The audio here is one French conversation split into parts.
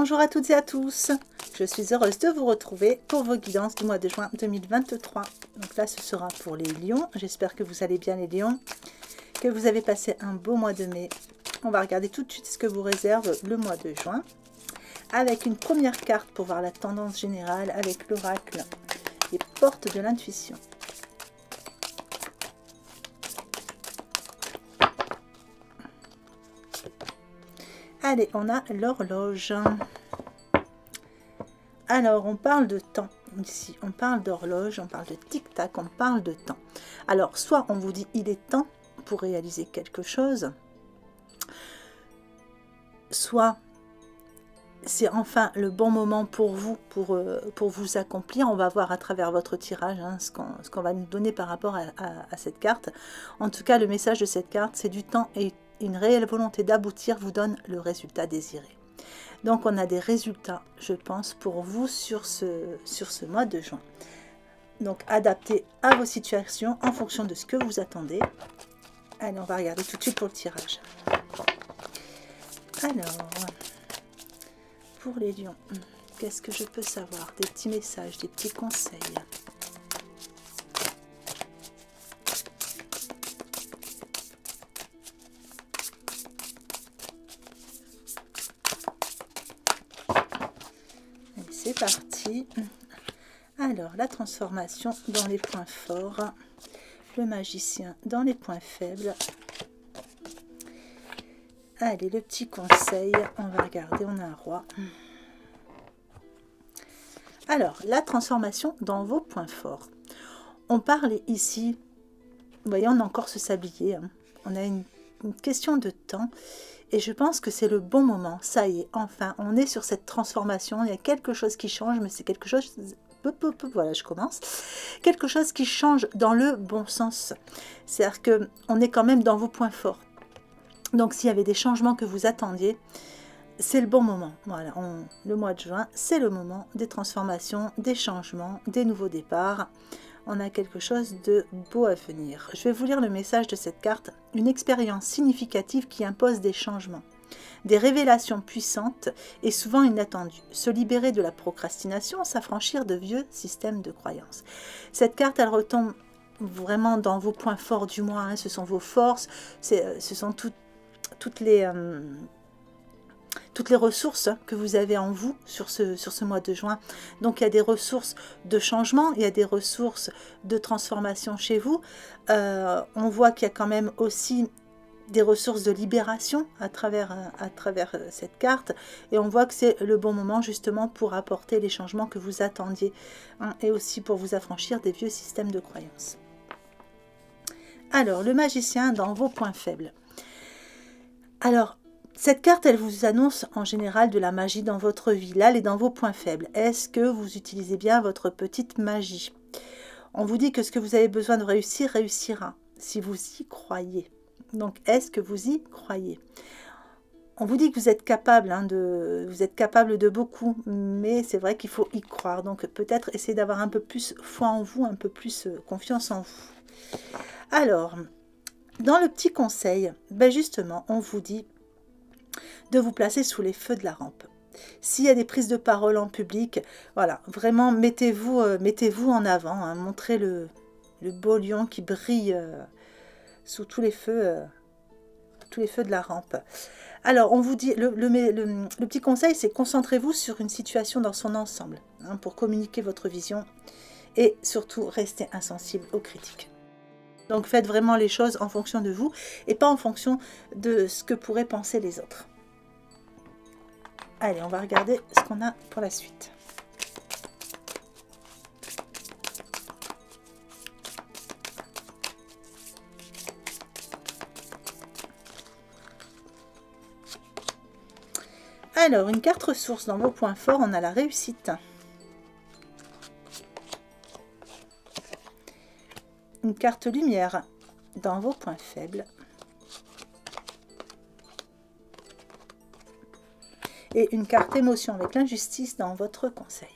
Bonjour à toutes et à tous, je suis heureuse de vous retrouver pour vos guidances du mois de juin 2023. Donc là ce sera pour les lions, j'espère que vous allez bien les lions, que vous avez passé un beau mois de mai. On va regarder tout de suite ce que vous réserve le mois de juin, avec une première carte pour voir la tendance générale avec l'oracle des portes de l'intuition. Allez, on a l'horloge. Alors, on parle de temps ici. On parle d'horloge, on parle de tic-tac, on parle de temps. Alors, soit on vous dit il est temps pour réaliser quelque chose, soit c'est enfin le bon moment pour vous, pour vous accomplir. On va voir à travers votre tirage hein, ce qu'on va nous donner par rapport à cette carte. En tout cas, le message de cette carte, c'est du temps et une réelle volonté d'aboutir vous donne le résultat désiré. Donc on a des résultats, je pense, pour vous sur ce mois de juin. Donc adapté à vos situations en fonction de ce que vous attendez. Allez, on va regarder tout de suite pour le tirage. Alors, pour les lions, qu'est-ce que je peux savoir? Des petits messages, des petits conseils. C'est parti. Alors, la transformation dans les points forts, le magicien dans les points faibles. Allez, le petit conseil, on va regarder, on a un roi. Alors, la transformation dans vos points forts. On parle ici, vous voyez, on a encore ce sablier, hein. On a une question de temps. Et je pense que c'est le bon moment. Ça y est, enfin, on est sur cette transformation. Il y a quelque chose qui change, mais c'est quelque chose... Voilà, je commence. Quelque chose qui change dans le bon sens. C'est-à-dire qu'on est quand même dans vos points forts. Donc, s'il y avait des changements que vous attendiez, c'est le bon moment. Voilà, le mois de juin, c'est le moment des transformations, des changements, des nouveaux départs. On a quelque chose de beau à venir. Je vais vous lire le message de cette carte. Une expérience significative qui impose des changements, des révélations puissantes et souvent inattendues. Se libérer de la procrastination, s'affranchir de vieux systèmes de croyances. Cette carte, elle retombe vraiment dans vos points forts du mois. Hein. Ce sont vos forces, ce sont toutes les ressources que vous avez en vous sur ce mois de juin. Donc il y a des ressources de changement, il y a des ressources de transformation chez vous. On voit qu'il y a quand même aussi des ressources de libération à travers cette carte. Et on voit que c'est le bon moment justement pour apporter les changements que vous attendiez. Hein, et aussi pour vous affranchir des vieux systèmes de croyances. Alors, le magicien dans vos points faibles. Alors, cette carte, elle vous annonce en général de la magie dans votre vie. Là, elle est dans vos points faibles. Est-ce que vous utilisez bien votre petite magie? On vous dit que ce que vous avez besoin de réussir, réussira, si vous y croyez. Donc, est-ce que vous y croyez? On vous dit que vous êtes capable, hein, vous êtes capable de beaucoup, mais c'est vrai qu'il faut y croire. Donc, peut-être essayer d'avoir un peu plus foi en vous, un peu plus confiance en vous. Alors, dans le petit conseil, ben justement, on vous dit de vous placer sous les feux de la rampe. S'il y a des prises de parole en public, voilà, vraiment mettez-vous en avant, hein, montrez le beau lion qui brille sous tous les feux de la rampe. Alors, on vous dit, le petit conseil, c'est concentrez-vous sur une situation dans son ensemble, hein, pour communiquer votre vision et surtout restez insensible aux critiques. Donc, faites vraiment les choses en fonction de vous et pas en fonction de ce que pourraient penser les autres. Allez, on va regarder ce qu'on a pour la suite. Alors, une carte ressource dans vos points forts, on a la réussite. Une carte lumière dans vos points faibles. Et une carte émotion avec l'injustice dans votre conseil.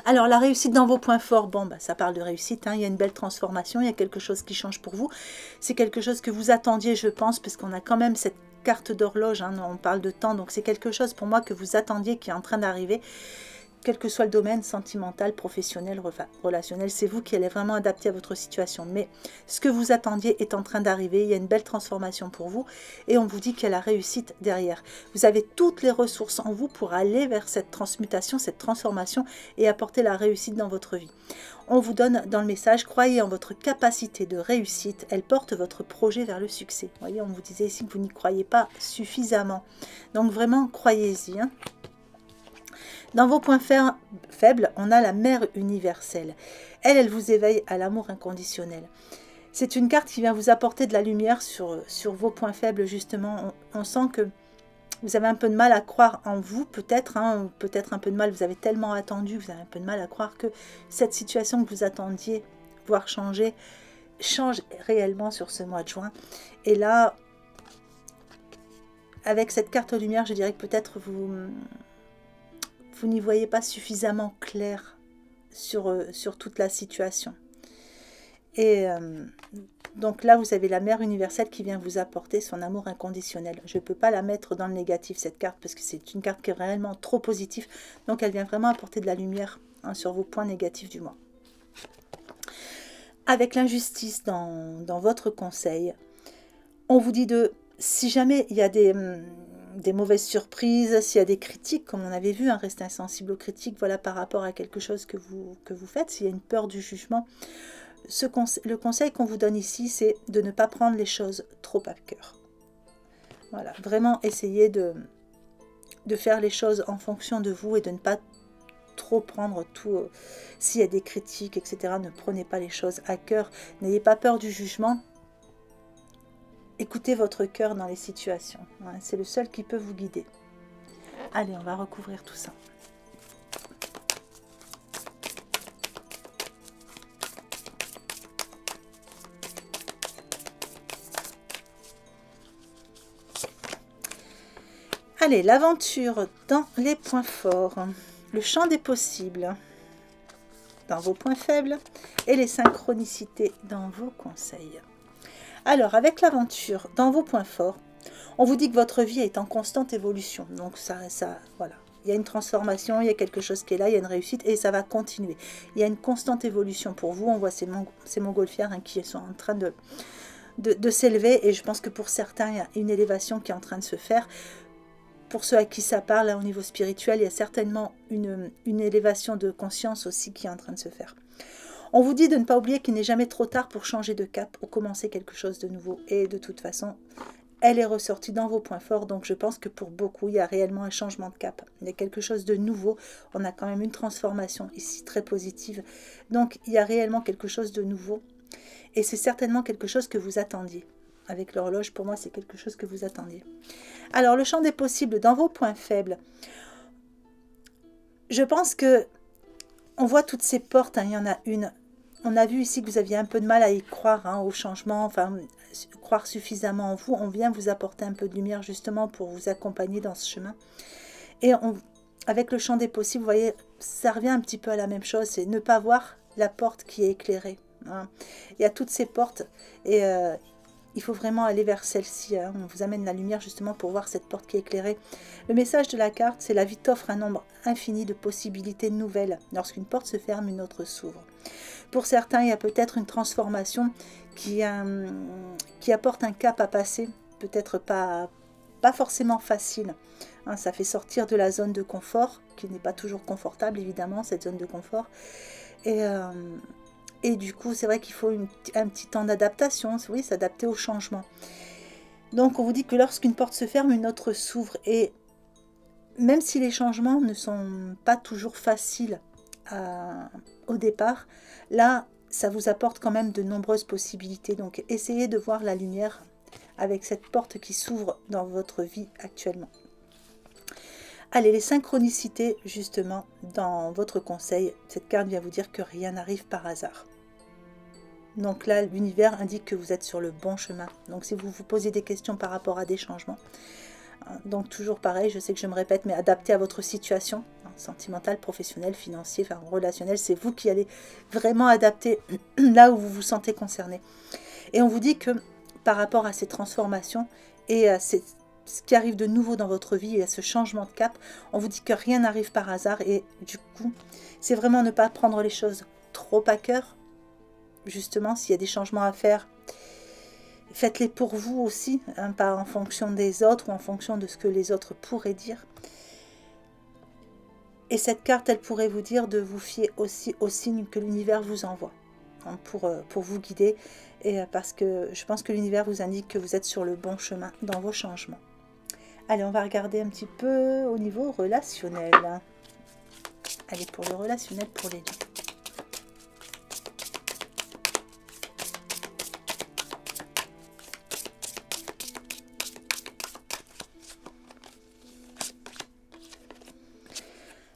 Alors, la réussite dans vos points forts, bon, bah, ça parle de réussite, hein, il y a une belle transformation, il y a quelque chose qui change pour vous. C'est quelque chose que vous attendiez, je pense, parce qu'on a quand même cette carte d'horloge, hein, on parle de temps, donc c'est quelque chose pour moi que vous attendiez qui est en train d'arriver, quel que soit le domaine, sentimental, professionnel, relationnel, c'est vous qui allez vraiment adapter à votre situation. Mais ce que vous attendiez est en train d'arriver, il y a une belle transformation pour vous et on vous dit qu'il y a la réussite derrière. Vous avez toutes les ressources en vous pour aller vers cette transmutation, cette transformation et apporter la réussite dans votre vie. On vous donne dans le message, croyez en votre capacité de réussite, elle porte votre projet vers le succès. Vous voyez, on vous disait ici que vous n'y croyez pas suffisamment. Donc vraiment, croyez-y, hein. Dans vos points faibles, on a la mère universelle. Elle vous éveille à l'amour inconditionnel. C'est une carte qui vient vous apporter de la lumière sur vos points faibles, justement. On sent que vous avez un peu de mal à croire en vous, peut-être, hein, peut-être un peu de mal, vous avez tellement attendu, vous avez un peu de mal à croire que cette situation que vous attendiez voir changer, change réellement sur ce mois de juin. Et là, avec cette carte lumière, je dirais que peut-être vous n'y voyez pas suffisamment clair sur toute la situation. Et donc là, vous avez la mère universelle qui vient vous apporter son amour inconditionnel. Je ne peux pas la mettre dans le négatif, cette carte, parce que c'est une carte qui est réellement trop positive. Donc elle vient vraiment apporter de la lumière, hein, sur vos points négatifs du mois. Avec l'injustice dans votre conseil, on vous dit si jamais il y a des mauvaises surprises, s'il y a des critiques, comme on avait vu, hein, rester insensible aux critiques, voilà, par rapport à quelque chose que vous faites, s'il y a une peur du jugement, le conseil qu'on vous donne ici, c'est de ne pas prendre les choses trop à cœur. Voilà, vraiment essayer de faire les choses en fonction de vous et de ne pas trop prendre tout. S'il y a des critiques, etc., ne prenez pas les choses à cœur. N'ayez pas peur du jugement. Écoutez votre cœur dans les situations. Ouais, c'est le seul qui peut vous guider. Allez, on va recouvrir tout ça. Allez, l'aventure dans les points forts, le champ des possibles dans vos points faibles et les synchronicités dans vos conseils. Alors, avec l'aventure dans vos points forts, on vous dit que votre vie est en constante évolution. Donc, voilà. Il y a une transformation, il y a quelque chose qui est là, il y a une réussite et ça va continuer. Il y a une constante évolution pour vous. On voit ces montgolfières, hein, qui sont en train de s'élever. Et je pense que pour certains, il y a une élévation qui est en train de se faire. Pour ceux à qui ça parle, hein, au niveau spirituel, il y a certainement une élévation de conscience aussi qui est en train de se faire. On vous dit de ne pas oublier qu'il n'est jamais trop tard pour changer de cap ou commencer quelque chose de nouveau. Et de toute façon, elle est ressortie dans vos points forts. Donc je pense que pour beaucoup, il y a réellement un changement de cap. Il y a quelque chose de nouveau. On a quand même une transformation ici très positive. Donc il y a réellement quelque chose de nouveau. Et c'est certainement quelque chose que vous attendiez. Avec l'horloge, pour moi, c'est quelque chose que vous attendiez. Alors, le champ des possibles dans vos points faibles. Je pense que on voit toutes ces portes, hein, il y en a une. On a vu ici que vous aviez un peu de mal à y croire, hein, au changement, enfin, croire suffisamment en vous. On vient vous apporter un peu de lumière justement pour vous accompagner dans ce chemin. Et avec le champ des possibles, vous voyez, ça revient un petit peu à la même chose, c'est ne pas voir la porte qui est éclairée. Hein. Il y a toutes ces portes et il faut vraiment aller vers celle-ci. Hein. On vous amène la lumière justement pour voir cette porte qui est éclairée. Le message de la carte, c'est la vie t'offre un nombre infini de possibilités nouvelles. Lorsqu'une porte se ferme, une autre s'ouvre. Pour certains, il y a peut-être une transformation qui apporte un cap à passer. Peut-être pas forcément facile. Hein, ça fait sortir de la zone de confort, qui n'est pas toujours confortable, évidemment, cette zone de confort. Et du coup, c'est vrai qu'il faut un petit temps d'adaptation, oui, s'adapter au changement. Donc, on vous dit que lorsqu'une porte se ferme, une autre s'ouvre. Et même si les changements ne sont pas toujours faciles au départ, là, ça vous apporte quand même de nombreuses possibilités. Donc, essayez de voir la lumière avec cette porte qui s'ouvre dans votre vie actuellement. Allez, les synchronicités, justement, dans votre conseil, cette carte vient vous dire que rien n'arrive par hasard. Donc là, l'univers indique que vous êtes sur le bon chemin. Donc si vous vous posez des questions par rapport à des changements, donc toujours pareil, je sais que je me répète, mais adapté à votre situation, sentimentale, professionnelle, financière, enfin relationnelle, c'est vous qui allez vraiment adapter là où vous vous sentez concerné. Et on vous dit que par rapport à ces transformations et à ce qui arrive de nouveau dans votre vie, il y a ce changement de cap. On vous dit que rien n'arrive par hasard et du coup, c'est vraiment ne pas prendre les choses trop à cœur. Justement, s'il y a des changements à faire, faites-les pour vous aussi, hein, pas en fonction des autres ou en fonction de ce que les autres pourraient dire. Et cette carte, elle pourrait vous dire de vous fier aussi aux signes que l'univers vous envoie, hein, pour vous guider. Et parce que je pense que l'univers vous indique que vous êtes sur le bon chemin dans vos changements. Allez, on va regarder un petit peu au niveau relationnel. Allez, pour le relationnel, pour les deux.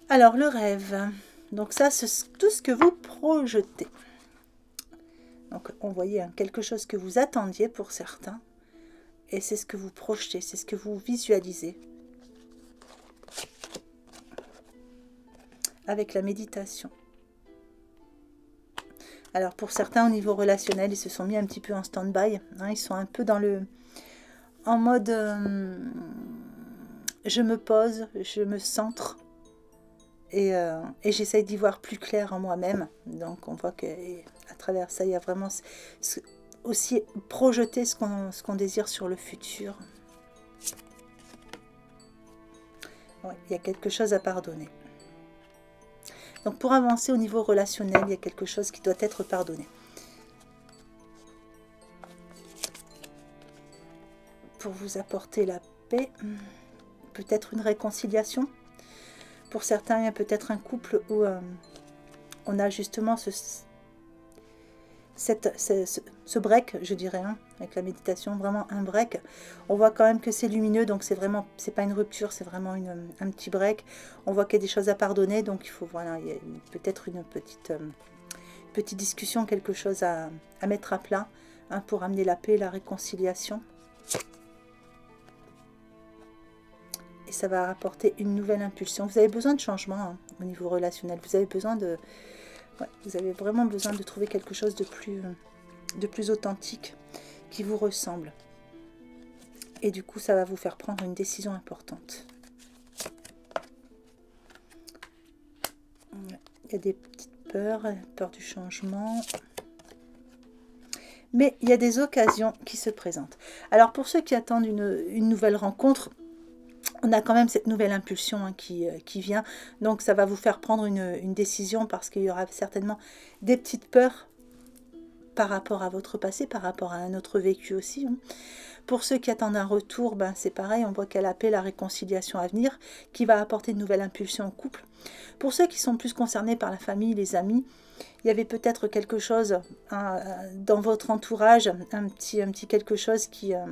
Alors, le rêve. Donc ça, c'est tout ce que vous projetez. Donc, on voyait hein, quelque chose que vous attendiez pour certains. Et c'est ce que vous projetez, c'est ce que vous visualisez. Avec la méditation. Alors, pour certains, au niveau relationnel, ils se sont mis un petit peu en stand-by. Hein, ils sont un peu en mode je me pose, je me centre. Et j'essaye d'y voir plus clair en moi-même. Donc on voit qu'à travers ça, il y a vraiment aussi projeter ce qu'on désire sur le futur. Ouais, il y a quelque chose à pardonner. Donc pour avancer au niveau relationnel, il y a quelque chose qui doit être pardonné. Pour vous apporter la paix, peut-être une réconciliation. Pour certains, il y a peut-être un couple où on a justement ce break, je dirais, hein, avec la méditation, vraiment un break. On voit quand même que c'est lumineux, donc c'est pas une rupture, c'est vraiment un petit break. On voit qu'il y a des choses à pardonner, donc il faut, voilà, il y a peut-être une petite discussion, quelque chose à mettre à plat, hein, pour amener la paix et la réconciliation. Et ça va apporter une nouvelle impulsion. Vous avez besoin de changement hein, au niveau relationnel. Vous avez besoin vous avez vraiment besoin de trouver quelque chose de plus authentique, qui vous ressemble. Et du coup, ça va vous faire prendre une décision importante. Il y a des petites peurs, peur du changement. Mais il y a des occasions qui se présentent. Alors, pour ceux qui attendent une nouvelle rencontre, on a quand même cette nouvelle impulsion hein, qui vient. Donc, ça va vous faire prendre une décision parce qu'il y aura certainement des petites peurs par rapport à votre passé, par rapport à un autre vécu aussi. Hein. Pour ceux qui attendent un retour, ben, c'est pareil. On voit qu'elle appelle la réconciliation à venir qui va apporter une nouvelle impulsion au couple. Pour ceux qui sont plus concernés par la famille, les amis, il y avait peut-être quelque chose hein, dans votre entourage, un petit quelque chose qui a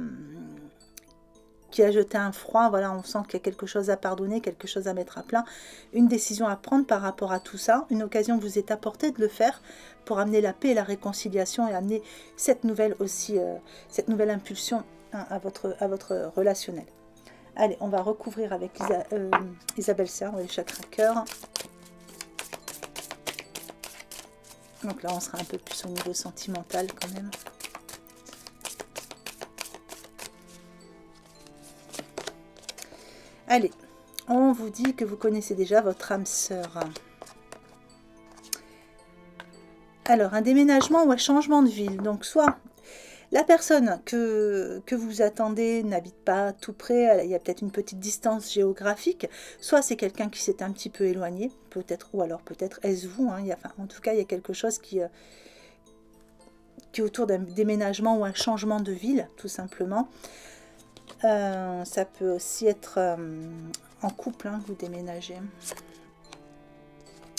jeté un froid, voilà, on sent qu'il y a quelque chose à pardonner, quelque chose à mettre à plat, une décision à prendre par rapport à tout ça, une occasion vous est apportée de le faire pour amener la paix et la réconciliation et amener cette nouvelle impulsion hein, à votre relationnel. Allez, on va recouvrir avec Isabelle Serre, le chakra cœur. Donc là, on sera un peu plus au niveau sentimental quand même. Allez, on vous dit que vous connaissez déjà votre âme sœur. Alors, un déménagement ou un changement de ville. Donc, soit la personne que vous attendez n'habite pas tout près, il y a peut-être une petite distance géographique, soit c'est quelqu'un qui s'est un petit peu éloigné, peut-être, ou alors peut-être est-ce vous. Hein, en tout cas, il y a quelque chose qui est autour d'un déménagement ou un changement de ville, tout simplement. Ça peut aussi être en couple, hein, que vous déménagez.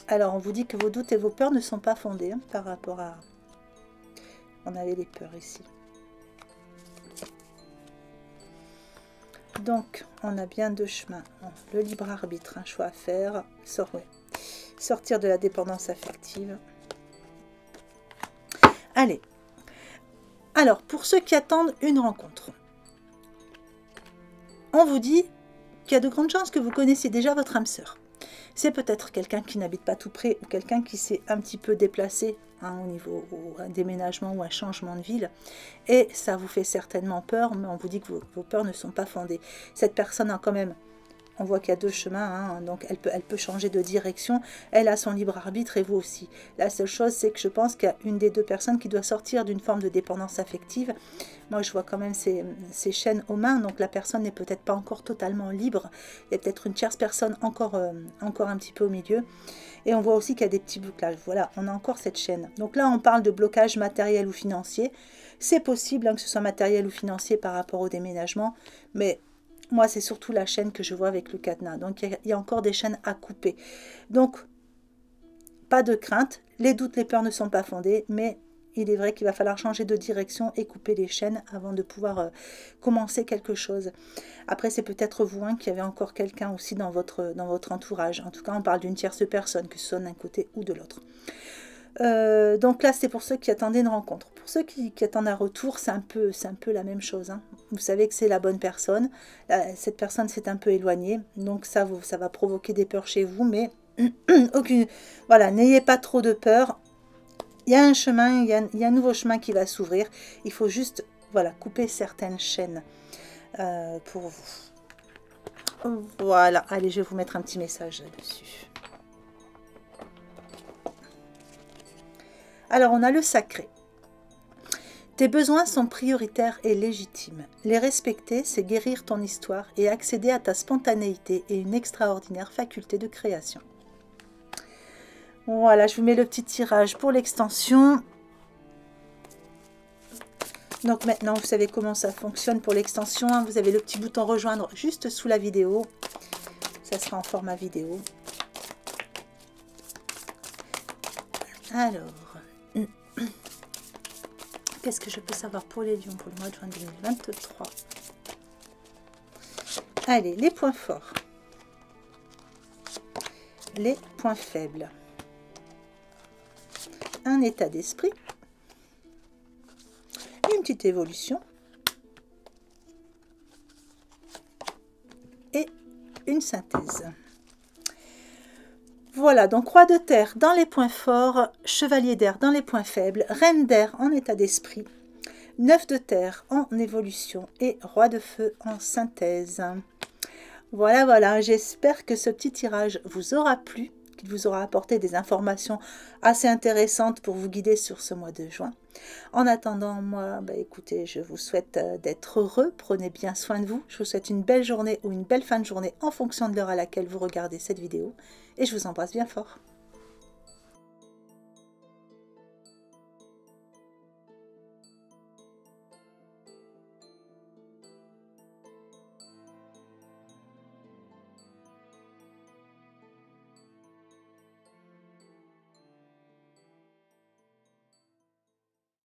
Alors, on vous dit que vos doutes et vos peurs ne sont pas fondés hein, par rapport à... On avait les peurs ici. Donc, on a bien deux chemins. Le libre arbitre, un choix à faire. Sortir de la dépendance affective. Allez. Alors, pour ceux qui attendent une rencontre, on vous dit qu'il y a de grandes chances que vous connaissiez déjà votre âme sœur. C'est peut-être quelqu'un qui n'habite pas tout près ou quelqu'un qui s'est un petit peu déplacé au niveau un déménagement ou un changement de ville. Et ça vous fait certainement peur, mais on vous dit que vos peurs ne sont pas fondées. Cette personne a quand même... On voit qu'il y a 2 chemins, donc elle peut changer de direction. Elle a son libre arbitre et vous aussi. La seule chose, c'est que je pense qu'il y a une des 2 personnes qui doit sortir d'une forme de dépendance affective. Moi, je vois quand même ces chaînes aux mains, donc la personne n'est peut-être pas encore totalement libre. Il y a peut-être une tierce personne encore un petit peu au milieu. Et on voit aussi qu'il y a des petits bouclages. Voilà, on a encore cette chaîne. Donc là, on parle de blocage matériel ou financier. C'est possible que ce soit matériel ou financier par rapport au déménagement, mais... Moi, c'est surtout la chaîne que je vois avec le cadenas. Donc, il y a encore des chaînes à couper. Donc, pas de crainte. Les doutes, les peurs ne sont pas fondés. Mais il est vrai qu'il va falloir changer de direction et couper les chaînes avant de pouvoir commencer quelque chose. Après, c'est peut-être vous qu'il y avait encore quelqu'un aussi dans votre entourage. En tout cas, on parle d'une tierce personne, que ce soit d'un côté ou de l'autre. Donc là, c'est pour ceux qui attendaient une rencontre. Pour ceux qui attendent un retour, c'est un peu la même chose. Vous savez que c'est la bonne personne. Cette personne s'est un peu éloignée. Donc ça va provoquer des peurs chez vous. Mais voilà, n'ayez pas trop de peur. Il y a un chemin, il y a un nouveau chemin qui va s'ouvrir. Il faut juste voilà, couper certaines chaînes pour vous. Voilà, allez, je vais vous mettre un petit message là-dessus. Alors, on a le sacré. Tes besoins sont prioritaires et légitimes. Les respecter, c'est guérir ton histoire et accéder à ta spontanéité et une extraordinaire faculté de création. Voilà, je vous mets le petit tirage pour l'extension. Donc maintenant, vous savez comment ça fonctionne pour l'extension. Vous avez le petit bouton rejoindre juste sous la vidéo. Ça sera en format vidéo. Alors... Qu'est-ce que je peux savoir pour les lions pour le mois de juin 2023? Allez, les points forts. Les points faibles. Un état d'esprit. Une petite évolution. Et une synthèse. Voilà, donc roi de terre dans les points forts, chevalier d'air dans les points faibles, reine d'air en état d'esprit, 9 de terre en évolution et roi de feu en synthèse. Voilà, voilà, j'espère que ce petit tirage vous aura plu, qu'il vous aura apporté des informations assez intéressantes pour vous guider sur ce mois de juin. En attendant, moi, écoutez, je vous souhaite d'être heureux, prenez bien soin de vous. Je vous souhaite une belle journée ou une belle fin de journée en fonction de l'heure à laquelle vous regardez cette vidéo. Et je vous embrasse bien fort.